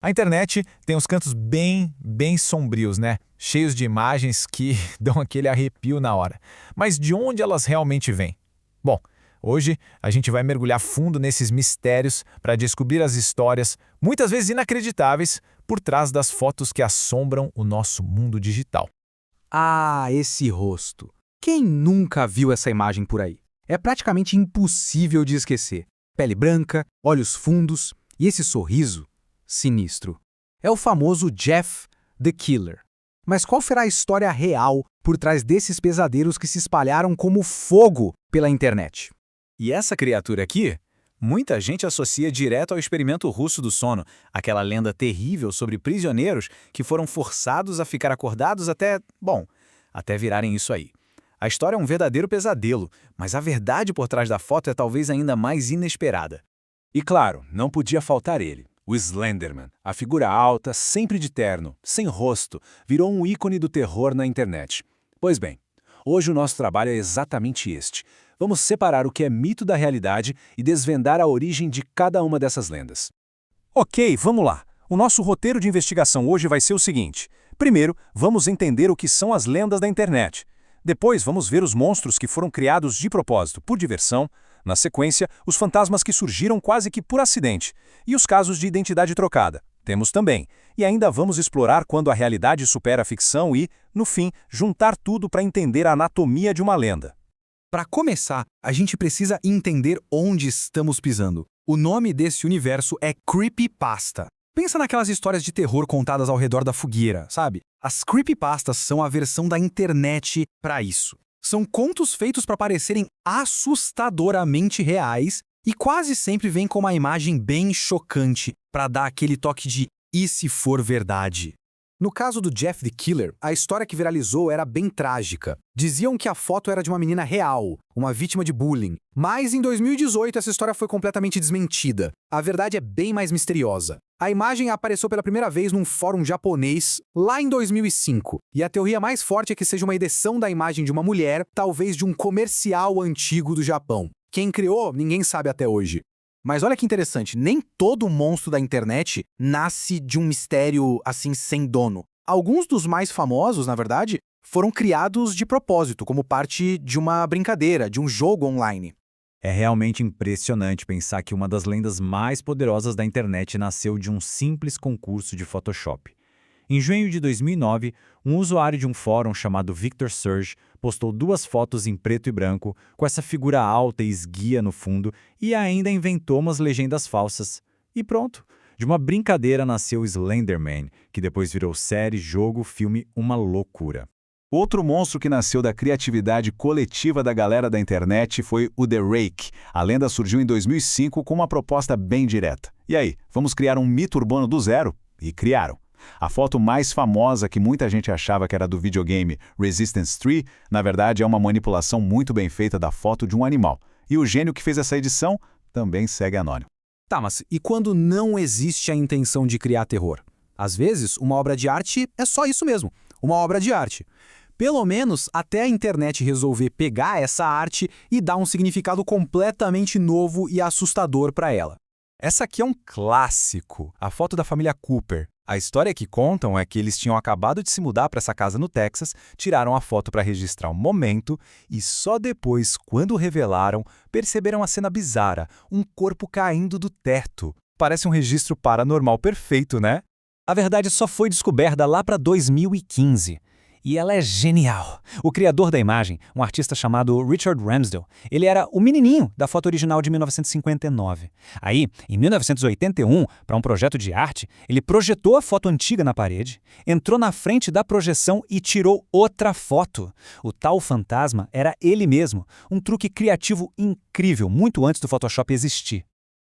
A internet tem uns cantos bem sombrios, né? Cheios de imagens que dão aquele arrepio na hora. Mas de onde elas realmente vêm? Bom, hoje a gente vai mergulhar fundo nesses mistérios para descobrir as histórias, muitas vezes inacreditáveis, por trás das fotos que assombram o nosso mundo digital. Ah, esse rosto. Quem nunca viu essa imagem por aí? É praticamente impossível de esquecer. Pele branca, olhos fundos e esse sorriso sinistro. É o famoso Jeff the Killer. Mas qual será a história real por trás desses pesadelos que se espalharam como fogo pela internet? E essa criatura aqui? Muita gente associa direto ao experimento russo do sono, aquela lenda terrível sobre prisioneiros que foram forçados a ficar acordados até virarem isso aí. A história é um verdadeiro pesadelo, mas a verdade por trás da foto é talvez ainda mais inesperada. E claro, não podia faltar ele, o Slenderman. A figura alta, sempre de terno, sem rosto, virou um ícone do terror na internet. Pois bem, hoje o nosso trabalho é exatamente este. Vamos separar o que é mito da realidade e desvendar a origem de cada uma dessas lendas. Ok, vamos lá. O nosso roteiro de investigação hoje vai ser o seguinte. Primeiro, vamos entender o que são as lendas da internet. Depois, vamos ver os monstros que foram criados de propósito, por diversão. Na sequência, os fantasmas que surgiram quase que por acidente. E os casos de identidade trocada. Temos também. E ainda vamos explorar quando a realidade supera a ficção e, no fim, juntar tudo para entender a anatomia de uma lenda. Para começar, a gente precisa entender onde estamos pisando. O nome desse universo é Creepypasta. Pensa naquelas histórias de terror contadas ao redor da fogueira, sabe? As creepypastas são a versão da internet para isso. São contos feitos para parecerem assustadoramente reais e quase sempre vêm com uma imagem bem chocante para dar aquele toque de "e se for verdade?". No caso do Jeff the Killer, a história que viralizou era bem trágica. Diziam que a foto era de uma menina real, uma vítima de bullying. Mas em 2018 essa história foi completamente desmentida. A verdade é bem mais misteriosa. A imagem apareceu pela primeira vez num fórum japonês lá em 2005. E a teoria mais forte é que seja uma edição da imagem de uma mulher, talvez de um comercial antigo do Japão. Quem criou, ninguém sabe até hoje. Mas olha que interessante, nem todo monstro da internet nasce de um mistério assim sem dono. Alguns dos mais famosos, na verdade, foram criados de propósito, como parte de uma brincadeira, de um jogo online. É realmente impressionante pensar que uma das lendas mais poderosas da internet nasceu de um simples concurso de Photoshop. Em junho de 2009, um usuário de um fórum chamado Victor Surge postou 2 fotos em preto e branco, com essa figura alta e esguia no fundo, e ainda inventou umas legendas falsas. E pronto! De uma brincadeira nasceu Slenderman, que depois virou série, jogo, filme, uma loucura. Outro monstro que nasceu da criatividade coletiva da galera da internet foi o The Rake. A lenda surgiu em 2005 com uma proposta bem direta. E aí, vamos criar um mito urbano do zero? E criaram. A foto mais famosa que muita gente achava que era do videogame Resistance 3, na verdade é uma manipulação muito bem feita da foto de um animal. E o gênio que fez essa edição também segue anônimo. Tá, mas e quando não existe a intenção de criar terror? Às vezes, uma obra de arte é só isso mesmo, uma obra de arte. Pelo menos até a internet resolver pegar essa arte e dar um significado completamente novo e assustador para ela. Essa aqui é um clássico, a foto da família Cooper. A história que contam é que eles tinham acabado de se mudar para essa casa no Texas, tiraram a foto para registrar o momento e só depois, quando revelaram, perceberam a cena bizarra, um corpo caindo do teto. Parece um registro paranormal perfeito, né? A verdade só foi descoberta lá para 2015. E ela é genial. O criador da imagem, um artista chamado Richard Ramsdale, ele era o menininho da foto original de 1959. Aí, em 1981, para um projeto de arte, ele projetou a foto antiga na parede, entrou na frente da projeção e tirou outra foto. O tal fantasma era ele mesmo, um truque criativo incrível, muito antes do Photoshop existir.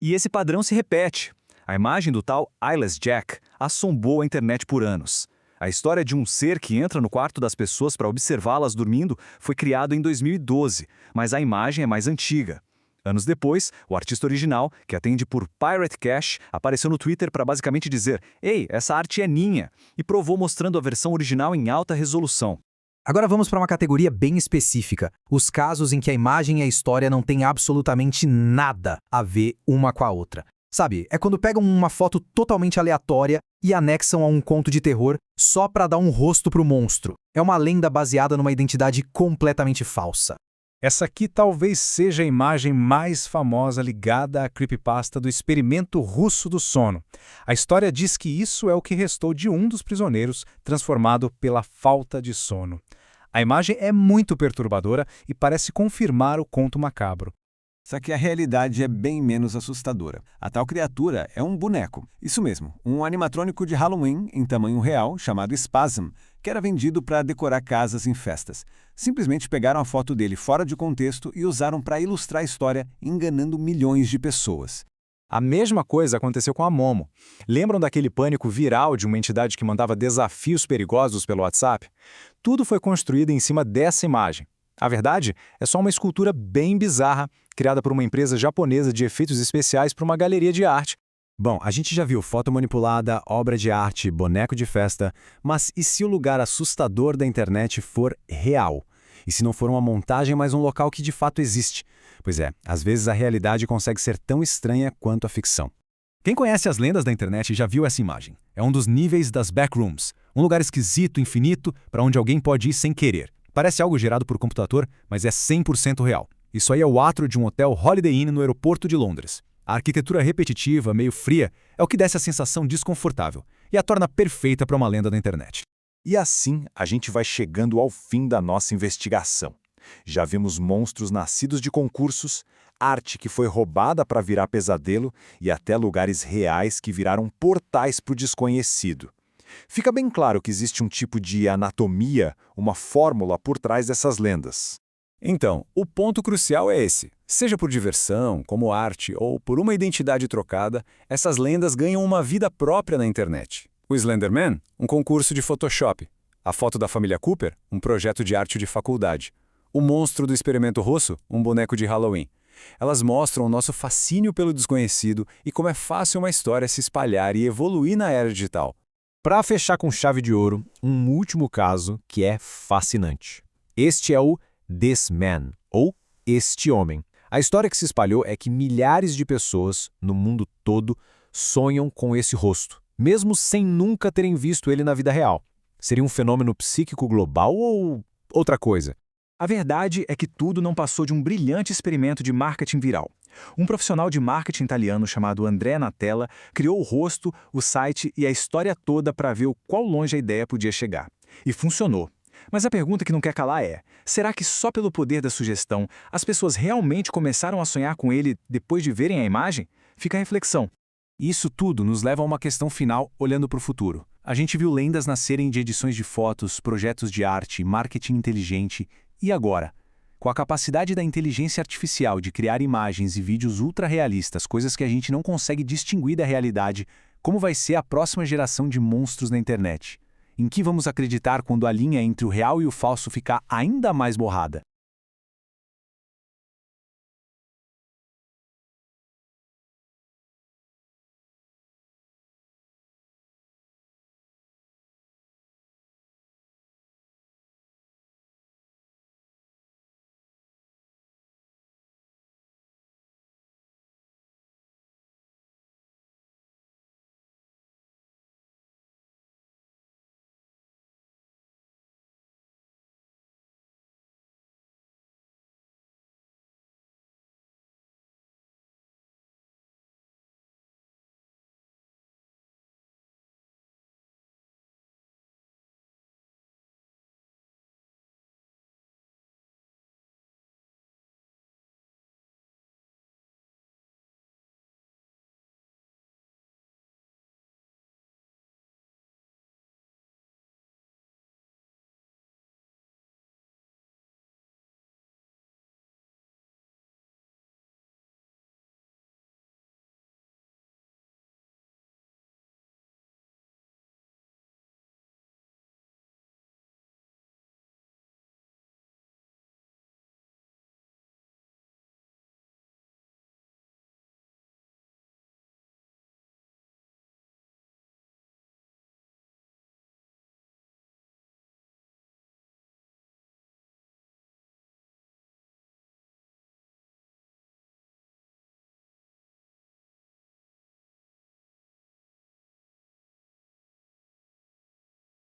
E esse padrão se repete. A imagem do tal Eyeless Jack assombrou a internet por anos. A história de um ser que entra no quarto das pessoas para observá-las dormindo foi criado em 2012, mas a imagem é mais antiga. Anos depois, o artista original, que atende por Pirate Cash, apareceu no Twitter para basicamente dizer "Ei, essa arte é minha", e provou mostrando a versão original em alta resolução. Agora vamos para uma categoria bem específica, os casos em que a imagem e a história não têm absolutamente nada a ver uma com a outra. Sabe, é quando pegam uma foto totalmente aleatória e anexam a um conto de terror só pra dar um rosto pro monstro. É uma lenda baseada numa identidade completamente falsa. Essa aqui talvez seja a imagem mais famosa ligada à creepypasta do experimento russo do sono. A história diz que isso é o que restou de um dos prisioneiros transformado pela falta de sono. A imagem é muito perturbadora e parece confirmar o conto macabro. Só que a realidade é bem menos assustadora. A tal criatura é um boneco. Isso mesmo, um animatrônico de Halloween em tamanho real, chamado Spasm, que era vendido para decorar casas em festas. Simplesmente pegaram a foto dele fora de contexto e usaram para ilustrar a história, enganando milhões de pessoas. A mesma coisa aconteceu com a Momo. Lembram daquele pânico viral de uma entidade que mandava desafios perigosos pelo WhatsApp? Tudo foi construído em cima dessa imagem. A verdade é só uma escultura bem bizarra, criada por uma empresa japonesa de efeitos especiais para uma galeria de arte. Bom, a gente já viu foto manipulada, obra de arte, boneco de festa, mas e se o lugar assustador da internet for real? E se não for uma montagem, mas um local que de fato existe? Pois é, às vezes a realidade consegue ser tão estranha quanto a ficção. Quem conhece as lendas da internet já viu essa imagem. É um dos níveis das backrooms, um lugar esquisito, infinito, para onde alguém pode ir sem querer. Parece algo gerado por computador, mas é 100% real. Isso aí é o átrio de um hotel Holiday Inn no aeroporto de Londres. A arquitetura repetitiva, meio fria, é o que dá essa sensação desconfortável e a torna perfeita para uma lenda da internet. E assim a gente vai chegando ao fim da nossa investigação. Já vimos monstros nascidos de concursos, arte que foi roubada para virar pesadelo e até lugares reais que viraram portais para o desconhecido. Fica bem claro que existe um tipo de anatomia, uma fórmula por trás dessas lendas. Então, o ponto crucial é esse. Seja por diversão, como arte ou por uma identidade trocada, essas lendas ganham uma vida própria na internet. O Slenderman, um concurso de Photoshop. A foto da família Cooper, um projeto de arte de faculdade. O monstro do experimento russo, um boneco de Halloween. Elas mostram o nosso fascínio pelo desconhecido e como é fácil uma história se espalhar e evoluir na era digital. Para fechar com chave de ouro, um último caso que é fascinante. Este é o This Man, ou Este Homem. A história que se espalhou é que milhares de pessoas, no mundo todo, sonham com esse rosto, mesmo sem nunca terem visto ele na vida real. Seria um fenômeno psíquico global ou outra coisa? A verdade é que tudo não passou de um brilhante experimento de marketing viral. Um profissional de marketing italiano chamado Andrea Natella criou o rosto, o site e a história toda para ver o quão longe a ideia podia chegar. E funcionou. Mas a pergunta que não quer calar é, será que só pelo poder da sugestão as pessoas realmente começaram a sonhar com ele depois de verem a imagem? Fica a reflexão. Isso tudo nos leva a uma questão final olhando para o futuro. A gente viu lendas nascerem de edições de fotos, projetos de arte, marketing inteligente. E agora? Com a capacidade da inteligência artificial de criar imagens e vídeos ultra-realistas, coisas que a gente não consegue distinguir da realidade, como vai ser a próxima geração de monstros na internet? Em que vamos acreditar quando a linha entre o real e o falso ficar ainda mais borrada?